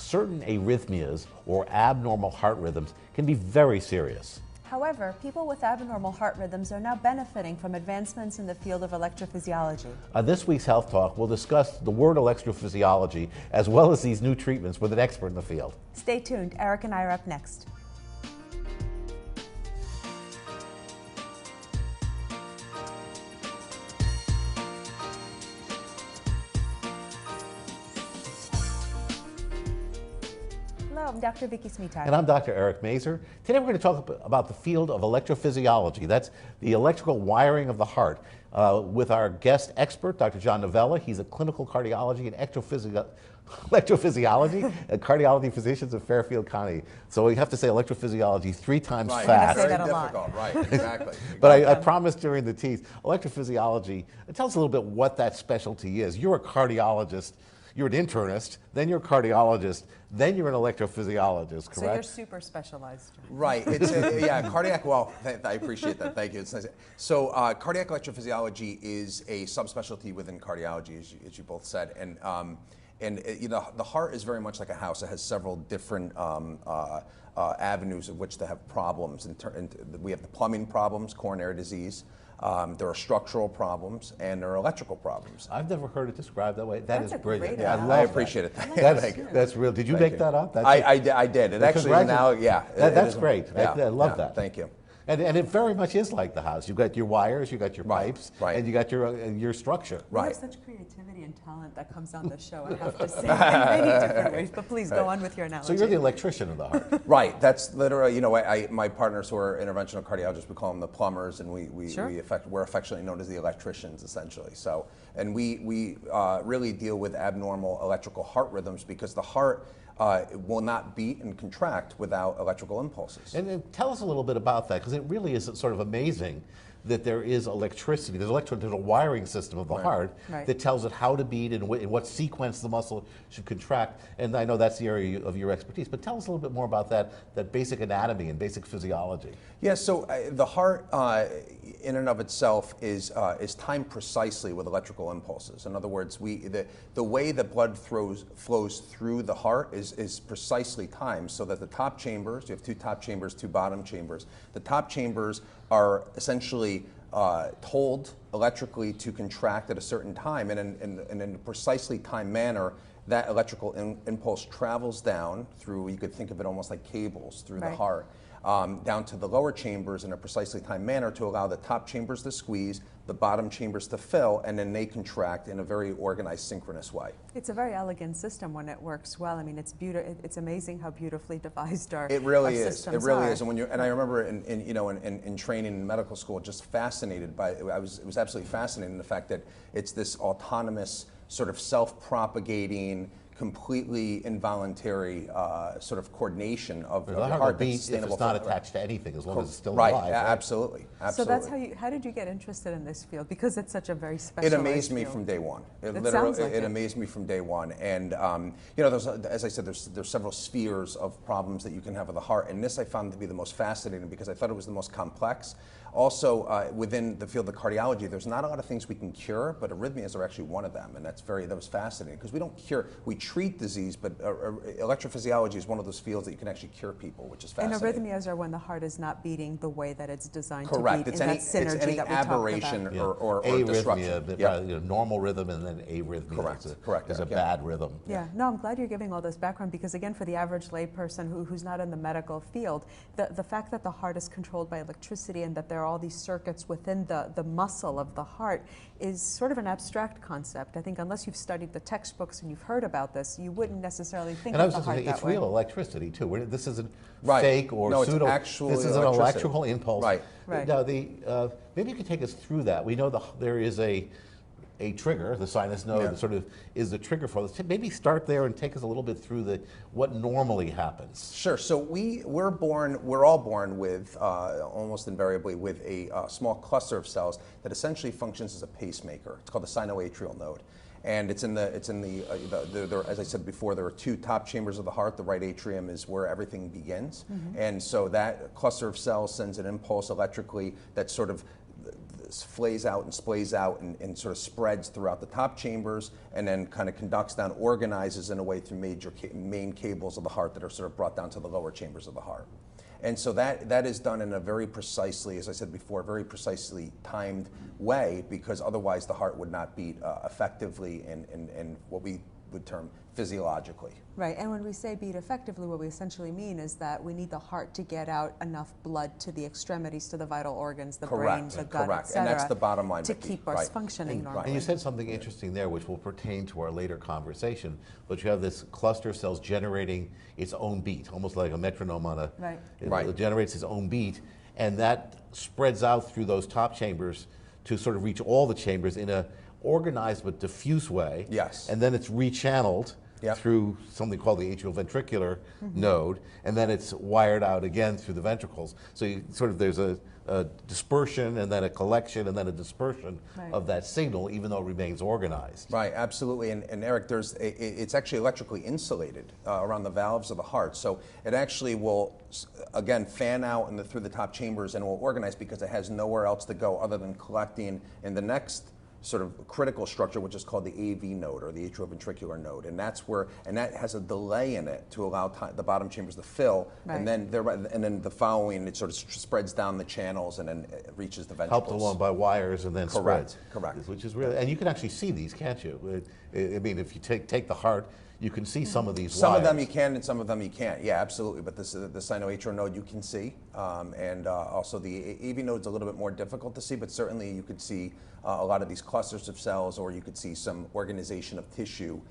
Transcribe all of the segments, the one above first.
certain arrhythmias or abnormal heart rhythms can be very serious. However, people with abnormal heart rhythms are now benefiting from advancements in the field of electrophysiology. On this week's Health Talk, we'll discuss the word electrophysiology as well as these new treatments with an expert in the field. Stay tuned. Eric and I are up next. Hello, I'm Dr. Vicky Smitar. And I'm Dr. Eric Mazer. Today we're going to talk about the field of electrophysiology. That's the electrical wiring of the heart. With our guest expert, Dr. John Novella. He's a clinical cardiology and electrophysiology and cardiology physicians of Fairfield County. So we have to say electrophysiology 3 times right. fast. Say that Very a lot. difficult, right, exactly. But I promised during the tease, electrophysiology, tell us a little bit what that specialty is. You're a cardiologist. You're an internist, then you're a cardiologist, then you're an electrophysiologist, correct? So you're super specialized. Right, it's cardiac, well, I appreciate that, thank you. It's nice. So cardiac electrophysiology is a subspecialty within cardiology, as you both said, and the heart is very much like a house. It has several different avenues of which to have problems. We have the plumbing problems, coronary disease. There are structural problems and there are electrical problems. I've never heard it described that way. That's brilliant. great I appreciate it. That's real. Did you make that up? I did. It actually now, yeah. That's great. Yeah, I love that. Thank you. And it very much is like the house. You've got your wires, you've got your pipes, and you got your structure. We have such creativity and talent that comes on the show, I have to say, in many different ways. But please go on with your analogy. So you're the electrician of the heart. Right. That's literally, my partners who are interventional cardiologists, we call them the plumbers, and we're affectionately known as the electricians, essentially. So, and we really deal with abnormal electrical heart rhythms because the heart will not beat and contract without electrical impulses. And tell us a little bit about that, because it really is sort of amazing that there is electricity. There's a wiring system of the heart that tells it how to beat and in what sequence the muscle should contract. And I know that's the area of your expertise, but tell us a little bit more about that basic anatomy and basic physiology. Yeah, so the heart in and of itself is timed precisely with electrical impulses. In other words, the way the blood flows through the heart is precisely timed so that the top chambers, you have 2 top chambers, 2 bottom chambers. The top chambers are essentially told electrically to contract at a certain time, and in a precisely timed manner, that electrical impulse travels down through, you could think of it almost like cables through the heart, down to the lower chambers in a precisely timed manner to allow the top chambers to squeeze, the bottom chambers to fill, and then they contract in a very organized, synchronous way. It's a very elegant system when it works well. I mean, it's amazing how beautifully devised our It really our is. systems It really are. is. And I remember in training in medical school, just fascinated by it. It was absolutely fascinating the fact that it's this autonomous, sort of self-propagating, completely involuntary sort of coordination of the heart that's sustainable. If it's not attached to anything, as long as it's still alive. Right, absolutely. So that's how did you get interested in this field? Because it's such a very specialized It amazed me field. from day one. It Amazed me from day one. And as I said, there's several spheres of problems that you can have with the heart, and this I found to be the most fascinating because I thought it was the most complex. Also, within the field of cardiology, there's not a lot of things we can cure, but arrhythmias are actually one of them, and that was fascinating because we don't cure, we treat disease, but electrophysiology is one of those fields that you can actually cure people, which is fascinating. And arrhythmias are when the heart is not beating the way that it's designed Correct. to beat. It's any aberration or disruption. Normal rhythm and then arrhythmia. Correct. Is a bad rhythm. Yeah. No, I'm glad you're giving all this background because, again, for the average layperson who's not in the medical field, the fact that the heart is controlled by electricity and that there are all these circuits within the muscle of the heart is sort of an abstract concept. I think unless you've studied the textbooks and you've heard about this, you wouldn't necessarily think of the heart that way. It's real electricity too. This isn't right. fake or no, pseudo. This is an electrical impulse. Right. Now, maybe you could take us through that. We know there is a trigger, the sinus node, that sort of is the trigger for this. Maybe start there and take us a little bit through what normally happens. Sure. So we're all born with almost invariably with a small cluster of cells that essentially functions as a pacemaker. It's called the sinoatrial node. And as I said before, there are 2 top chambers of the heart. The right atrium is where everything begins. And so that cluster of cells sends an impulse electrically that sort of flays out and splays out and sort of spreads throughout the top chambers, and then kind of conducts down, organizes in a way through main cables of the heart that are sort of brought down to the lower chambers of the heart. And so that is done in a very precisely, as I said before, very precisely timed way, because otherwise the heart would not beat effectively and what we would term physiologically. Right, and when we say beat effectively, what we essentially mean is that we need the heart to get out enough blood to the extremities, to the vital organs, the brain, the gut, et cetera, and that's the bottom line, to Vicki. keep us functioning normally. And you said something interesting there, which will pertain to our later conversation, but you have this cluster of cells generating its own beat, almost like a metronome on a, it generates its own beat, and that spreads out through those top chambers to sort of reach all the chambers in a organized but diffuse way. Yes. And then it's rechanneled through something called the atrioventricular node, and then it's wired out again through the ventricles. So you sort of, there's a dispersion and then a collection and then a dispersion of that signal, even though it remains organized. Right, absolutely. And Eric, it's actually electrically insulated around the valves of the heart. So it actually will, again, fan out through the top chambers and will organize because it has nowhere else to go other than collecting in the next sort of critical structure, which is called the AV node, or the atrioventricular node, and that's where, and that has a delay in it to allow the bottom chambers to fill, and then the following, it sort of spreads down the channels and then it reaches the ventricles. Helped along by wires and then spreads. Correct. Which is really, and you can actually see these, can't you? I mean, if you take the heart, you can see some of these Some wires. of them you can, and some of them you can't. Yeah, absolutely. But the sinoatrial node you can see, and also the AV node is a little bit more difficult to see. But certainly you could see a lot of these clusters of cells, or you could see some organization of tissue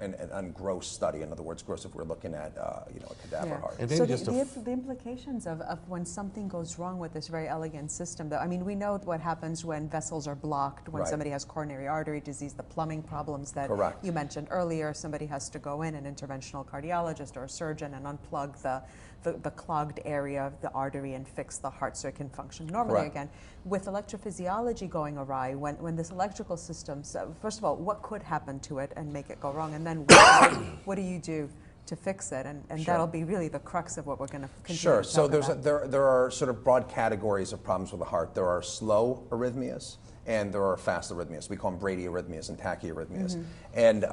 and gross study. In other words, gross if we're looking at a cadaver heart. And so the implications of when something goes wrong with this very elegant system, though, I mean, we know what happens when vessels are blocked, when somebody has coronary artery disease, the plumbing problems that you mentioned earlier. Somebody has to go in, an interventional cardiologist or a surgeon, and unplug the clogged area of the artery and fix the heart so it can function normally again. With electrophysiology going awry, when this electrical system, so first of all, what could happen to it and make it go wrong? And then what do you do to fix it? And that'll be really the crux of what we're going to continue to talk about. There are sort of broad categories of problems with the heart. There are slow arrhythmias, and there are fast arrhythmias. We call them bradyarrhythmias and tachyarrhythmias. And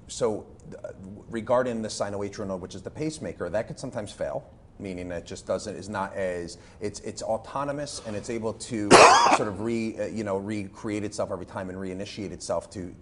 so regarding the sinoatrial node, which is the pacemaker, that could sometimes fail, meaning that just it's autonomous, and it's able to sort of recreate itself every time and reinitiate itself to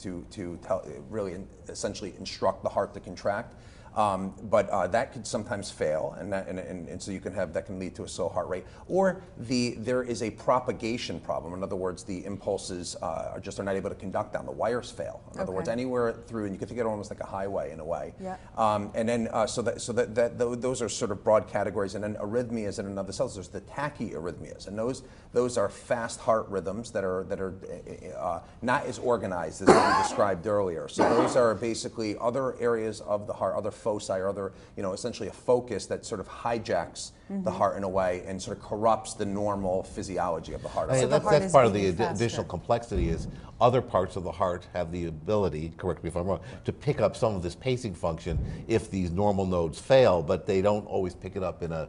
really essentially instruct the heart to contract. But that could sometimes fail, and so you can have, that can lead to a slow heart rate. Or there is a propagation problem. In other words, the impulses are not able to conduct down. The wires fail. In other words, anywhere through, and you can think of it almost like a highway in a way. And then those are sort of broad categories. And then arrhythmias in another cells. There's the tachyarrhythmias, and those are fast heart rhythms that are not as organized as what we described earlier. So those are basically other areas of the heart, other foci, or other, essentially a focus that sort of hijacks the heart in a way and sort of corrupts the normal physiology of the heart. So that's part of the additional complexity is other parts of the heart have the ability, correct me if I'm wrong, to pick up some of this pacing function if these normal nodes fail, but they don't always pick it up in the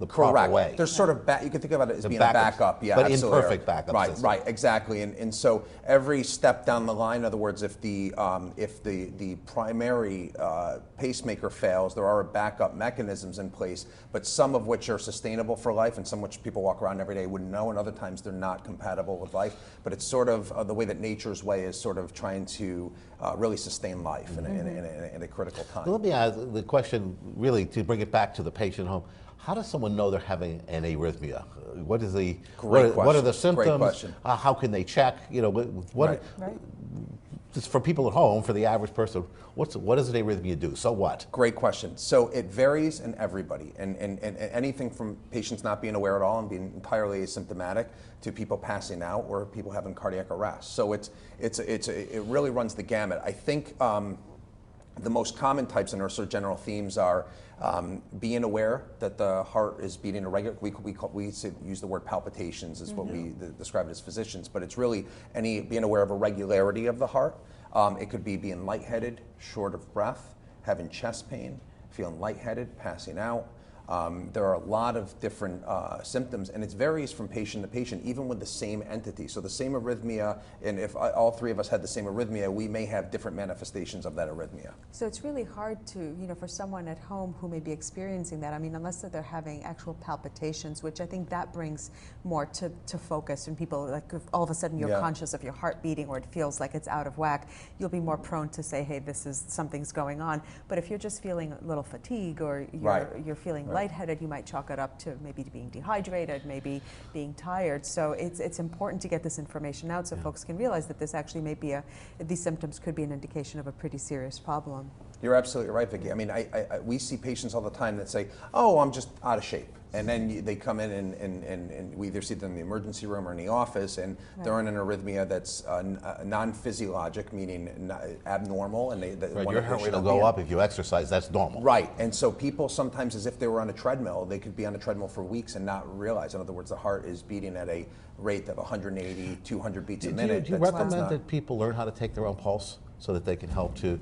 proper way. There's sort of you can think about it as being a backup, but imperfect backup system. Right, exactly. And so every step down the line, in other words, if the primary pacemaker fails, there are backup mechanisms in place, but some of which are sustainable for life, and some which people walk around every day wouldn't know, and other times they're not compatible with life. But it's sort of the way that nature's way is sort of trying to really sustain life in a critical time. Let me ask the question, really, to bring it back to the patient home. How does someone know they're having an arrhythmia? What are the symptoms? Great question. How can they check? Just for people at home, for the average person, what does an arrhythmia do? So what? Great question. So it varies in everybody, and anything from patients not being aware at all and being entirely asymptomatic to people passing out or people having cardiac arrest. So it really runs the gamut. I think the most common types and our sort of general themes are being aware that the heart is beating irregular. We use the word palpitations is what we describe it as physicians, but it's really being aware of irregularity of the heart. It could be being lightheaded, short of breath, having chest pain, feeling lightheaded, passing out. There are a lot of different symptoms, and it varies from patient to patient, even with the same entity. So the same arrhythmia, and if all three of us had the same arrhythmia, we may have different manifestations of that arrhythmia. So it's really hard to, for someone at home who may be experiencing that, I mean, unless they're having actual palpitations, which I think that brings more to focus, and people, like, if all of a sudden you're conscious of your heart beating or it feels like it's out of whack, you'll be more prone to say, hey, something's going on. But if you're just feeling a little fatigue or you're feeling lightheaded, you might chalk it up to maybe being dehydrated, maybe being tired. So it's important to get this information out so folks can realize that this actually may be these symptoms could be an indication of a pretty serious problem. You're absolutely right, Vicki. I mean, we see patients all the time that say, oh, I'm just out of shape. And then they come in and we either see them in the emergency room or in the office, and they're in an arrhythmia that's non-physiologic, meaning abnormal. And your heart rate will go up if you exercise. That's normal. Right. And so people sometimes, as if they were on a treadmill, they could be on a treadmill for weeks and not realize. In other words, the heart is beating at a rate of 180, 200 beats a minute. Do you recommend that people learn how to take their own pulse so that they can help to?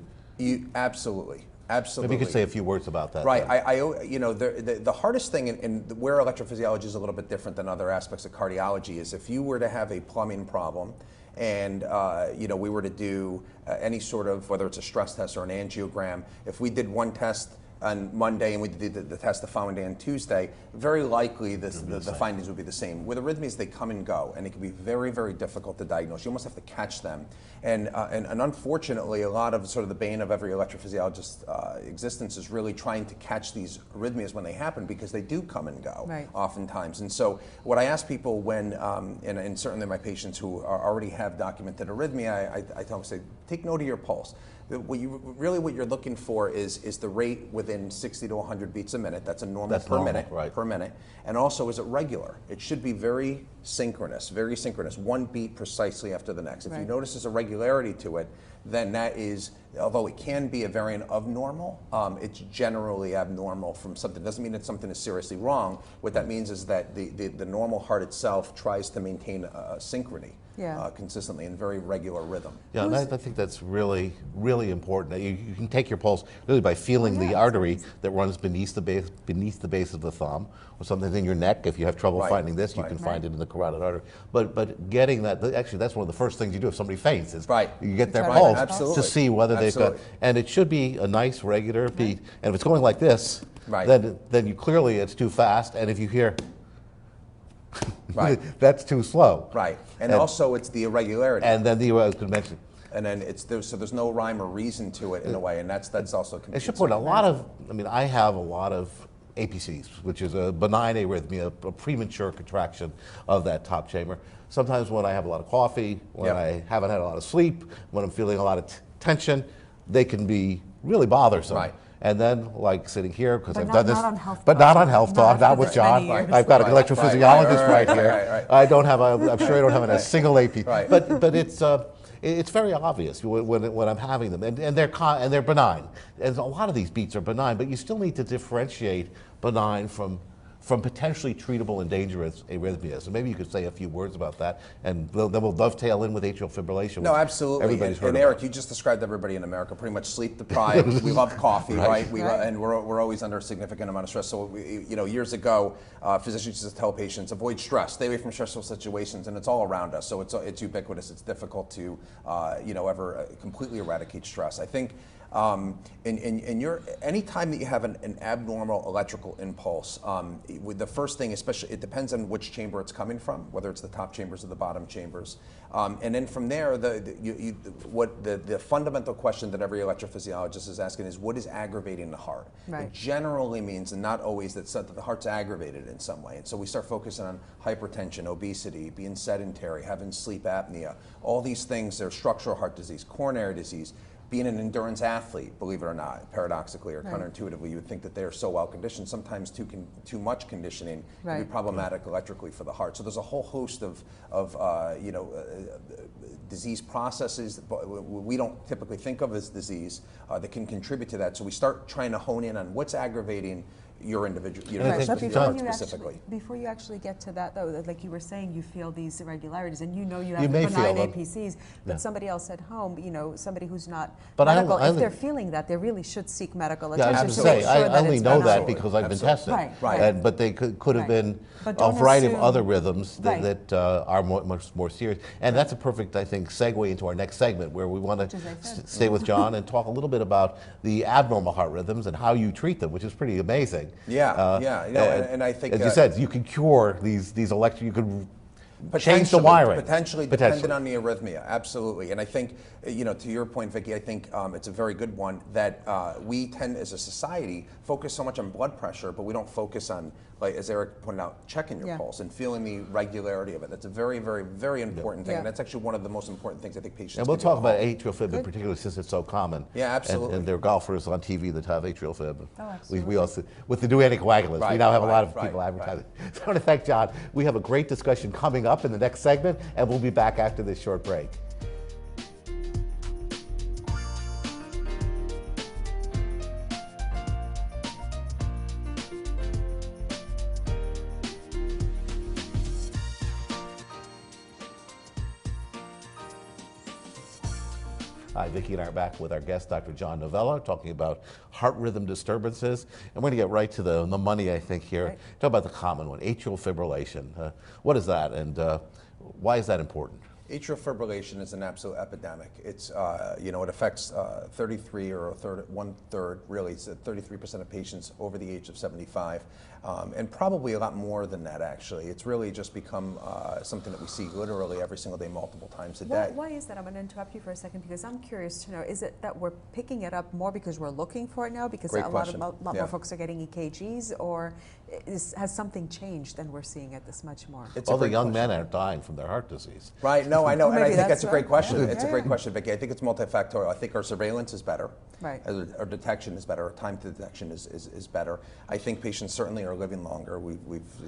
Absolutely. Absolutely. Maybe you could say a few words about that. Right. The hardest thing, and where electrophysiology is a little bit different than other aspects of cardiology, is if you were to have a plumbing problem and we were to do any sort of, whether it's a stress test or an angiogram, if we did one test on Monday and we did the test the following day on Tuesday, very likely the findings would be the same. With arrhythmias, they come and go, and it can be very, very difficult to diagnose. You almost have to catch them. And unfortunately, a lot of sort of the bane of every electrophysiologist's existence is really trying to catch these arrhythmias when they happen, because they do come and go oftentimes. And so what I ask people when, and certainly my patients who already have documented arrhythmia, I tell them, say, take note of your pulse. What you're looking for is the rate within 60 to 100 beats a minute. That's a normal per minute. And also, is it regular? It should be very synchronous, one beat precisely after the next. If you notice there's a regularity to it, then that is, although it can be a variant of normal, it's generally abnormal from something. Doesn't mean that something is seriously wrong. What that means is that the normal heart itself tries to maintain synchrony. Consistently in very regular rhythm. Yeah, and I think that's really, really important. You can take your pulse really by feeling the artery that runs beneath the base of the thumb, or something in your neck. If you have trouble finding this, you can find it in the carotid artery. But getting that, actually, that's one of the first things you do if somebody faints. Is you get their pulse to see whether they've got, and it should be a nice regular beat. And if it's going like this, then you clearly it's too fast. And if you hear that's too slow. And also it's the irregularity. And then the convention. And then there's no rhyme or reason to it in a way, and that's also. I should point out I have a lot of APCs, which is a benign arrhythmia, a premature contraction of that top chamber. Sometimes when I have a lot of coffee, when I haven't had a lot of sleep, when I'm feeling a lot of tension, they can be really bothersome. And then, like sitting here, because I've done this, but not on HealthTalk, not with John. I've got an electrophysiologist right here. I don't have I'm sure I don't have a single AP. But it's very obvious when I'm having them, and they're benign. And a lot of these beats are benign, but you still need to differentiate benign from potentially treatable and dangerous arrhythmias. And maybe you could say a few words about that, and then we'll dovetail in with atrial fibrillation. No, absolutely. Everybody's heard and Eric, you just described everybody in America pretty much sleep deprived. We love coffee, and we're always under a significant amount of stress. So, years ago, physicians used to tell patients, avoid stress, stay away from stressful situations, and it's all around us. So it's ubiquitous. It's difficult to, ever completely eradicate stress. I think. Anytime that you have an abnormal electrical impulse, the first thing, especially, it depends on which chamber it's coming from, whether it's the top chambers or the bottom chambers. And then from there, the fundamental question that every electrophysiologist is asking is, what is aggravating the heart? It generally means, and not always, that the heart's aggravated in some way. And so we start focusing on hypertension, obesity, being sedentary, having sleep apnea. All these things, there's structural heart disease, coronary disease. Being an endurance athlete, believe it or not, paradoxically or counterintuitively, you would think that they are so well conditioned. Sometimes too much conditioning can be problematic electrically for the heart. So there's a whole host of disease processes that we don't typically think of as disease that can contribute to that. So we start trying to hone in on what's aggravating your individual, your And I person, think your heart you specifically. before you actually get to that, though, like you were saying, you feel these irregularities, and you know you have You may benign feel them. APCs, but somebody else at home, you know, somebody who's not But medical, I if they're feeling that, they really should seek medical Yeah, I attention was to going make to sure say, that I only it's know that benign. because I've been Absolutely. tested. Right. But they could have Right. been But a don't variety of assume- other rhythms Right. that are much more serious. And that's a perfect, I think, segue into our next segment where we want to Which is I said. stay with John and talk a little bit about the abnormal heart rhythms and how you treat them, which is pretty amazing. Yeah, yeah. You know, and I think as you said, you can cure these you could change the potentially, wiring. potentially dependent on the arrhythmia, absolutely. And I think, you know, to your point, Vicki, I think it's a very good one that we tend, as a society, focus so much on blood pressure, but we don't focus on, like as Eric pointed out, checking your pulse and feeling the regularity of it. That's a very, very, very important thing, and that's actually one of the most important things I think patients. And we'll can talk do about at home. atrial fib in particular, since it's so common. Yeah, absolutely. And there are golfers on TV that have atrial fib. Oh, absolutely. We also, with the new anticoagulants, we Right, now have a lot right, of people right, advertising. So I want to thank John. We have a great discussion coming up in the next segment, and we'll be back after this short break. Hi, Vicki and I are back with our guest, Dr. John Novella, talking about heart rhythm disturbances. And we're going to get right to the money, I think, here. Right. Talk about the common one, atrial fibrillation. What is that, and why is that important? Atrial fibrillation is an absolute epidemic. It's, you know, it affects 33 or one third, really, it's 33% of patients over the age of 75, and probably a lot more than that, actually. It's really just become something that we see literally every single day, multiple times a day. Why is that? I'm going to interrupt you for a second because I'm curious to know, is it that we're picking it up more because we're looking for it now because Great a question. lot Yeah. more folks are getting EKGs, or has something changed and we're seeing it this much more? It's a All the great young question. men are dying from their heart disease. Right, no, I know, and I Maybe think that's that's a great right. question. Yeah. It's a Yeah, great yeah. question, Vicki. I think it's multifactorial. I think our surveillance is better. Right. Our detection is better. Our time to detection is better. I think patients certainly are living longer. We've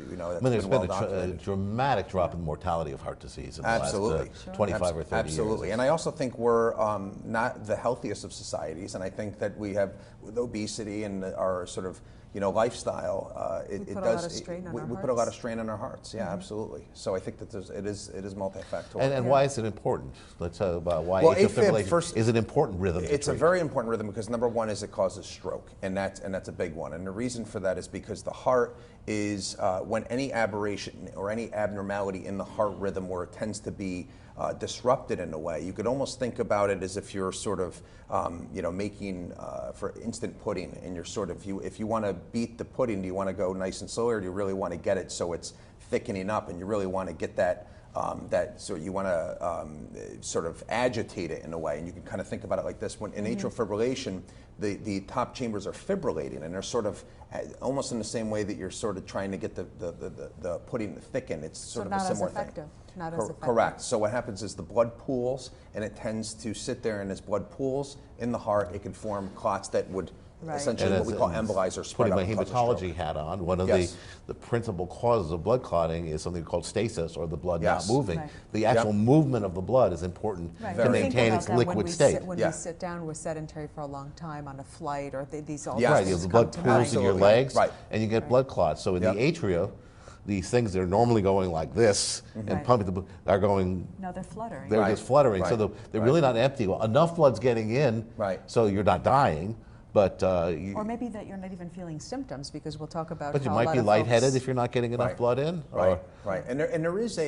you know, that's I mean, there's been been well a documented. dramatic drop in mortality of heart disease in the Absolutely. last 25 or 30 Absolutely. years. And I also think we're not the healthiest of societies, and I think that we have, with obesity and our sort of, you know, lifestyle, it put a does. lot of strain on our we put a lot of hearts. strain on our hearts. Yeah, absolutely. So I think that it is multifactorial. And why is it important? Let's talk about why Well, atrial AFib fibrillation first- is an important rhythm to It's a treat. very important rhythm because number one is it causes stroke, and that's a big one. And the reason for that is because the heart is when any aberration or any abnormality in the heart rhythm where it tends to be disrupted in a way, you could almost think about it as if you're sort of you know, making for instant pudding, and you're sort of if you want to beat the pudding, do you want to go nice and slow, or do you really want to get it so it's thickening up, and you really want to get that. So you want to sort of agitate it in a way, and you can kind of think about it like this. When in atrial fibrillation, the top chambers are fibrillating, and they're sort of almost in the same way that you're sort of trying to get the pudding to thicken. It's sort of a similar thing. Not as effective. Correct. So what happens is the blood pools, and it tends to sit there, and as blood pools in the heart, it can form clots that would essentially And what we call embolize or spread putting out my and cause a hematology stroke. hat on, one of Yes. the principal causes of blood clotting is something called stasis, or the blood Yes. not moving. Right. The actual movement of the blood is important Right. to We maintain think its about that liquid state. When Yeah. we sit down, we're sedentary for a long time on a flight, or these all Yes. Right, things you have the come blood to pools mind. in your Absolutely. legs, Right. and you get blood clots. So in Yep. the atria, these things that are normally going like this and Right. pumping the blood are going. No, they're fluttering. They're Right. just fluttering, so Right. they're really not empty. Well, enough blood's getting in, Right. so you're not dying, but Or maybe that you're not even feeling symptoms, because we'll talk about but you how a might lot be of lightheaded folks- if you're not getting enough Right. blood in. Right, right. And there is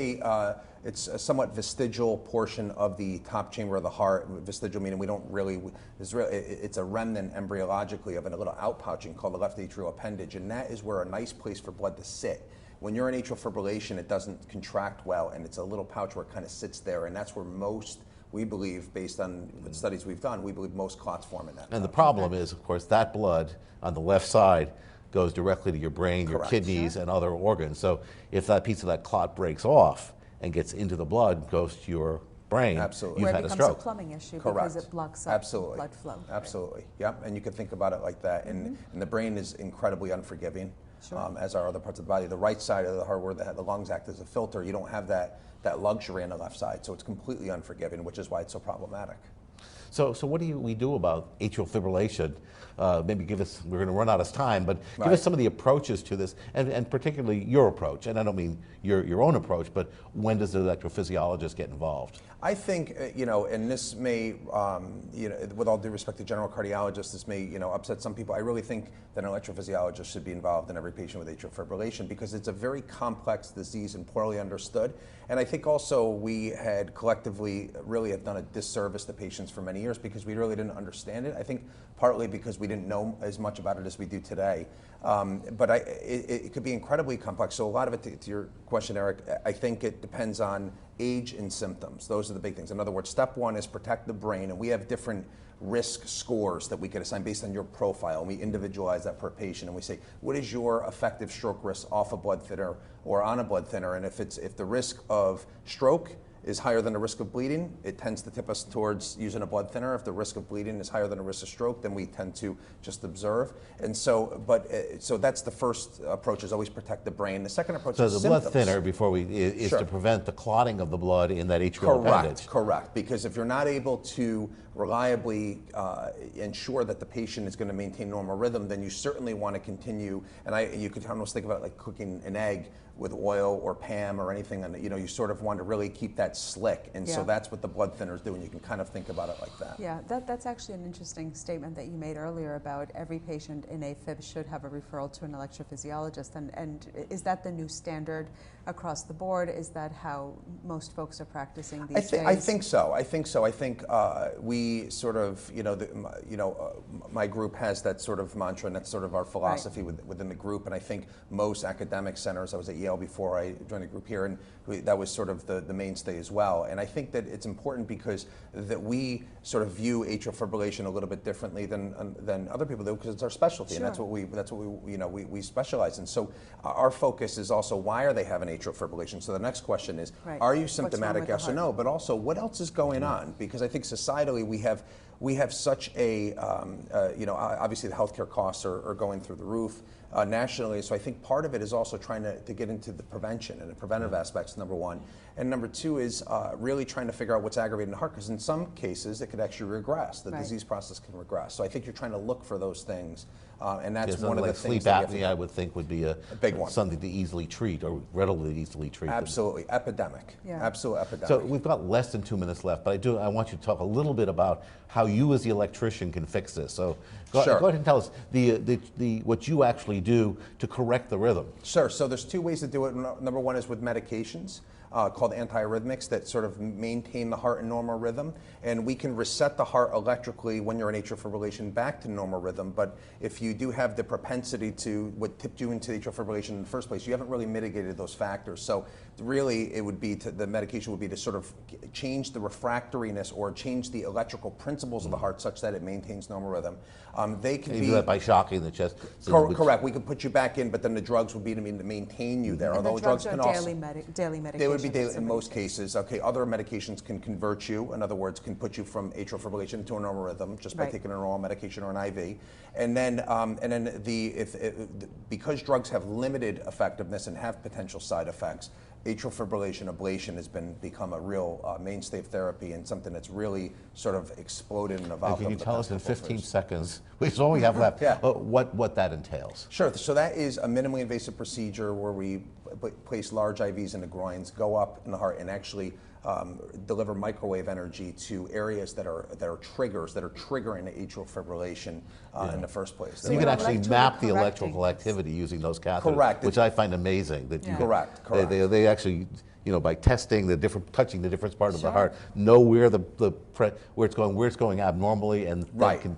it's a somewhat vestigial portion of the top chamber of the heart. Vestigial meaning we don't really, it's a remnant embryologically of a little outpouching called the left atrial appendage, and that is where a nice place for blood to sit. When you're in atrial fibrillation, it doesn't contract well, and it's a little pouch where it kind of sits there, and that's where most, we believe, based on the studies we've done, we believe most clots form in that. And the problem is, of course, that blood on the left side goes directly to your brain, your Correct. kidneys, and other organs. So if that piece of that clot breaks off and gets into the blood, goes to your brain, Absolutely. you've Where had it a becomes stroke. a plumbing issue Correct. because it blocks up Absolutely. blood flow. Absolutely. Yep. And you can think about it like that. And the brain is incredibly unforgiving, Sure. as are other parts of the body. The right side of the heart, where the lungs act as a filter, you don't have that luxury on the left side. So it's completely unforgiving, which is why it's so problematic. So what do we do about atrial fibrillation? Maybe give us, we're going to run out of time, but give Right. us some of the approaches to this, and particularly your approach. And I don't mean your own approach, but when does the electrophysiologist get involved? I think, and this may, with all due respect to general cardiologists, this may, upset some people. I really think that an electrophysiologist should be involved in every patient with atrial fibrillation because it's a very complex disease and poorly understood. And I think also we had collectively really have done a disservice to patients for many years because we really didn't understand it. I think partly because we didn't know as much about it as we do today. But it could be incredibly complex. So a lot of it, to your question, Eric, I think it depends on age and symptoms. Those are the big things. In other words, step one is protect the brain, and we have different risk scores that we can assign based on your profile, and we individualize that per patient, and we say, what is your effective stroke risk off a blood thinner or on a blood thinner? And if the risk of stroke is higher than the risk of bleeding, it tends to tip us towards using a blood thinner. If the risk of bleeding is higher than the risk of stroke, then we tend to just observe. And so, so that's the first approach, is always protect the brain. The second approach is the symptoms. blood thinner is Sure. to prevent the clotting of the blood in that atrial appendage. Correct. Because if you're not able to reliably ensure that the patient is going to maintain normal rhythm, then you certainly want to continue. And you could almost think about it like cooking an egg with oil or Pam or anything, and you sort of want to really keep that slick, and so that's what the blood thinners do, and you can kind of think about it like that. Yeah, that's actually an interesting statement that you made earlier about every patient in AFib should have a referral to an electrophysiologist, and is that the new standard across the board? Is that how most folks are practicing these days? I think so. I think we sort of, my group has that sort of mantra, and that's sort of our philosophy within the group, and I think most academic centers, I was at Yale before I joined the group here, and that was sort of the mainstay as well. And I think that it's important because that we sort of view atrial fibrillation a little bit differently than other people do, because it's our specialty, and that's what we specialize in. So our focus is also, why are they having atrial fibrillation? So the next question is, are you symptomatic, yes or no? But also, what else is going on? Because I think societally we have such a, obviously the healthcare costs are going through the roof nationally. So I think part of it is also trying to get into the prevention and the preventive aspects, number one. And number two is really trying to figure out what's aggravating the heart, because in some cases it could actually regress. The disease process can regress. So I think you're trying to look for those things. And that's one of the things. Sleep apnea, I would think, would be a big one. Something to easily treat, or readily easily treat. Absolutely. Epidemic. Yeah. Absolute epidemic. So we've got less than 2 minutes left, but I want you to talk a little bit about how you as the electrician can fix this. So go ahead and tell us what you actually do to correct the rhythm. Sure. So there's two ways to do it. Number one is with medications. Called antiarrhythmics that sort of maintain the heart in normal rhythm, and we can reset the heart electrically when you're in atrial fibrillation back to normal rhythm. But if you do have the propensity to what tipped you into atrial fibrillation in the first place, you haven't really mitigated those factors. So really, it would be the medication would be to sort of change the refractoriness or change the electrical principles of the heart such that it maintains normal rhythm. They can do that by shocking the chest. Correct. We could put you back in, but then the drugs would be to maintain you there. And although the drugs can are also daily medication. They would be daily in most cases. Okay, other medications can convert you. In other words, can put you from atrial fibrillation to a normal rhythm just by taking an oral medication or an IV. And then because drugs have limited effectiveness and have potential side effects, atrial fibrillation ablation has become a real mainstay of therapy and something that's really sort of exploded and evolved. Can you tell us in 15 seconds, which is all we have left, what that entails? Sure. So that is a minimally invasive procedure where we place large IVs in the groins, go up in the heart, and actually deliver microwave energy to areas that are triggers that are triggering the atrial fibrillation in the first place. So you can actually map the electrical activity using those catheters, which I find amazing. That Correct. They actually, by testing touching the different part of the heart, know where where it's going abnormally, and that can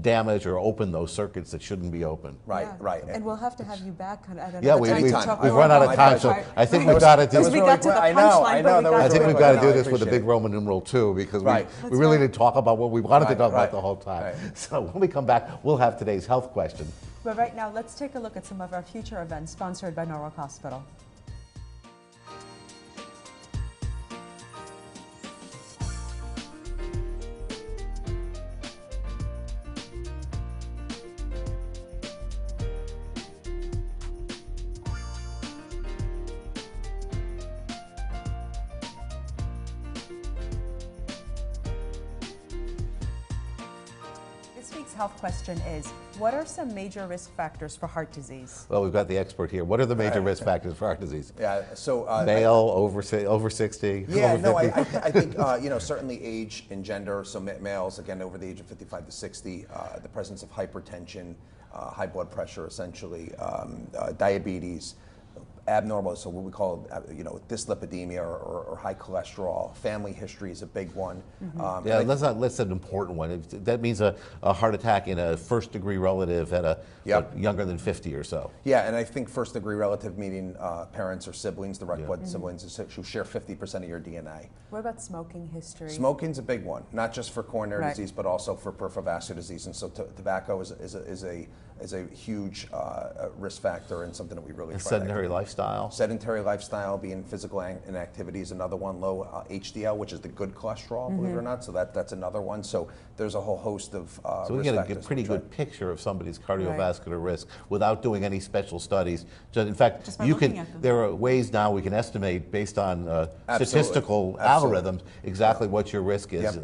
damage or open those circuits that shouldn't be open. Right. And we'll have to have you back at another time. We've run out of time, so I think we've got to do. We got to the punchline, I think we've got to do this with a big Roman numeral 2, because we really didn't talk about what we wanted to talk about the whole time. So when we come back, we'll have today's health question. But right now, let's take a look at some of our future events sponsored by Norwalk Hospital. health question is, what are some major risk factors for heart disease? Well, we've got the expert here. What are the major risk factors for heart disease? Yeah, so male, over 60, yeah, over 50? no, I think certainly age and gender. So males, again, over the age of 55 to 60, the presence of hypertension, high blood pressure, essentially, diabetes, abnormal, so what we call, dyslipidemia or high cholesterol. Family history is a big one. Yeah, that's an important one. That means a heart attack in a first-degree relative at a younger than 50 or so. Yeah, and I think first-degree relative meaning parents or siblings, direct blood siblings, who share 50% of your DNA. What about smoking history? Smoking's a big one, not just for coronary disease, but also for peripheral vascular disease. And so tobacco is a huge risk factor and something that we really try to sedentary lifestyle. Sedentary lifestyle, being physical inactivity is another one. Low HDL, which is the good cholesterol, believe it or not. So that's another one. So there's a whole host of so we get a pretty good picture of somebody's cardiovascular risk without doing any special studies. In fact, there are ways now we can estimate based on statistical algorithms exactly what your risk is.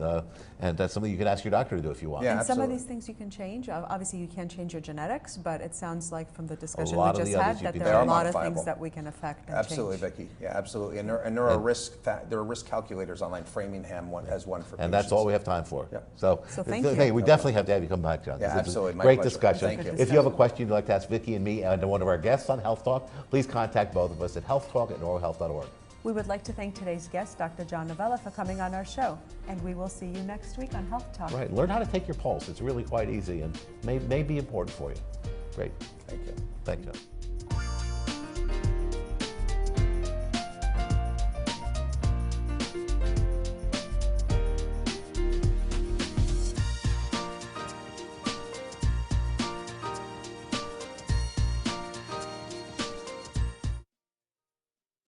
And that's something you can ask your doctor to do if you want. Yeah, and some of these things you can change. Obviously, you can't change your genetics, but it sounds like from the discussion we just had that there are a lot of things that we can affect and change. Vicki. Yeah, absolutely. And there are risk calculators online. Framingham has one for patients. And that's all we have time for. Yeah. So thank you. We definitely have to have you come back, John. Yeah, absolutely. Great discussion. Thank you. If you have a question you'd like to ask Vicki and me and one of our guests on Health Talk, please contact both of us at healthtalk@norwalkhealth.org. We would like to thank today's guest, Dr. John Novella, for coming on our show. And we will see you next week on Health Talk. Right. Learn how to take your pulse. It's really quite easy and may be important for you. Great. Thank you. Thank you.